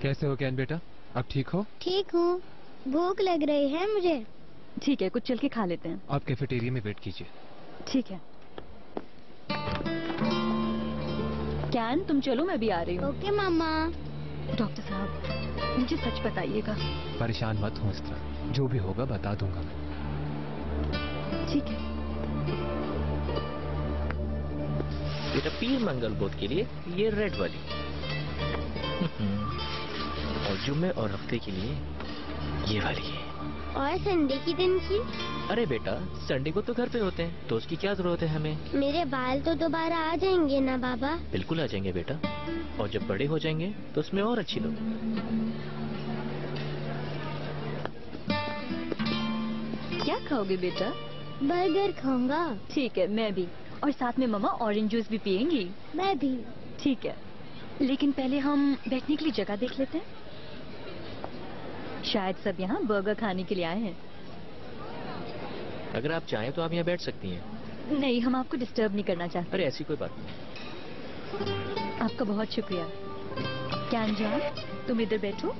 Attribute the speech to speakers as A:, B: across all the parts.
A: कैसे हो कैन बेटा? अब ठीक हो?
B: ठीक हूँ, भूख लग रही है मुझे।
C: ठीक है, कुछ चल के खा लेते हैं।
A: आप कैफेटेरिया में वेट कीजिए।
C: ठीक है। कैन, तुम चलो, मैं भी आ रही हूँ।
B: ओके मामा।
C: डॉक्टर साहब, मुझे सच बताइएगा।
A: परेशान मत हो इस तरह, जो भी होगा बता दूंगा मैं।
C: ठीक है।
D: बेटा पीर मंगल बुध के लिए ये रेड वाली और जुम्मे और हफ्ते के लिए ये वाली है।
B: और संडे की दिन की?
D: अरे बेटा, संडे को तो घर पे होते हैं, तो उसकी क्या जरूरत है हमें?
B: मेरे बाल तो दोबारा आ जाएंगे ना बाबा?
D: बिल्कुल आ जाएंगे बेटा, और जब बड़े हो जाएंगे तो उसमें और अच्छी लगेगी।
C: क्या खाओगे बेटा?
B: बर्गर खाऊंगा।
C: ठीक है, मैं भी। और साथ में मम्मा ऑरेंज जूस भी पियेंगी।
B: मैं भी।
C: ठीक है, लेकिन पहले हम बैठने के लिए जगह देख लेते हैं। शायद सब यहाँ बर्गर खाने के लिए आए हैं।
D: अगर आप चाहें तो आप यहाँ बैठ सकती हैं।
C: नहीं, हम आपको डिस्टर्ब नहीं करना चाहते।
D: अरे ऐसी कोई बात नहीं।
C: आपका बहुत शुक्रिया। कैन जान, तुम इधर बैठो,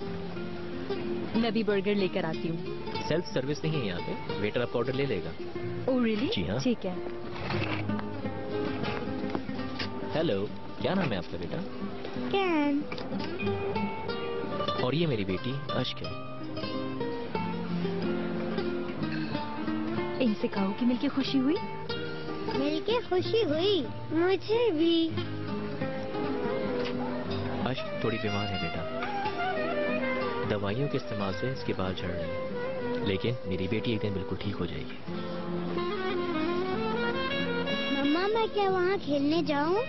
C: मैं भी बर्गर लेकर आती हूँ।
D: सेल्फ सर्विस नहीं है यहाँ पे, वेटर आपका ऑर्डर ले लेगा।
C: Oh really?
D: जी हाँ।
C: ठीक है।
D: हेलो, क्या नाम है आपका बेटा?
B: कैन।
D: और ये मेरी बेटी अश्क है।
C: इनसे कहो कि मिलके खुशी हुई।
B: मिलके खुशी हुई मुझे भी।
D: अश्क थोड़ी बीमार है बेटा, दवाइयों के इस्तेमाल से इसके बाल झड़ रहे हैं, लेकिन मेरी बेटी एक दिन बिल्कुल ठीक हो जाएगी।
B: मम्मा, मैं क्या वहाँ खेलने जाऊँ?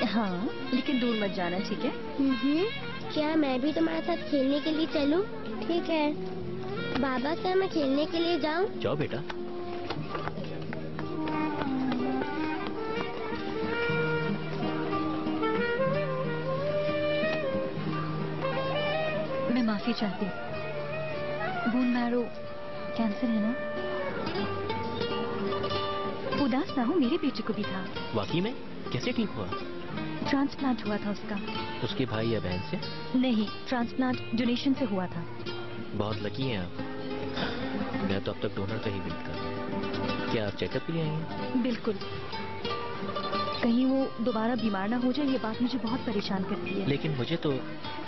C: हाँ, लेकिन दूर मत जाना, ठीक है?
B: क्या मैं भी तुम्हारे साथ खेलने के लिए चलूं? ठीक है। बाबा, क्या मैं खेलने के लिए जाऊं?
D: जाओ बेटा।
C: मैं माफी चाहती हूँ। बोन मैरो कैंसर है ना? उदास ना हो, मेरे बेटे को भी था।
D: वाकई में? कैसे ठीक हुआ?
C: ट्रांसप्लांट हुआ था उसका।
D: उसके भाई या बहन से?
C: नहीं, ट्रांसप्लांट डोनेशन से हुआ था।
D: बहुत लकी हैं आप। मैं तो अब तक डोनर का ही वेट कर रहा हूँ। क्या आप चेकअप के लिए आई हैं?
C: बिल्कुल। कहीं वो दोबारा बीमार ना हो जाए, ये बात मुझे बहुत परेशान करती है।
D: लेकिन मुझे तो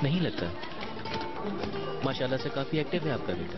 D: नहीं लगता। माशाल्लाह से काफी एक्टिव है आपका बेटा।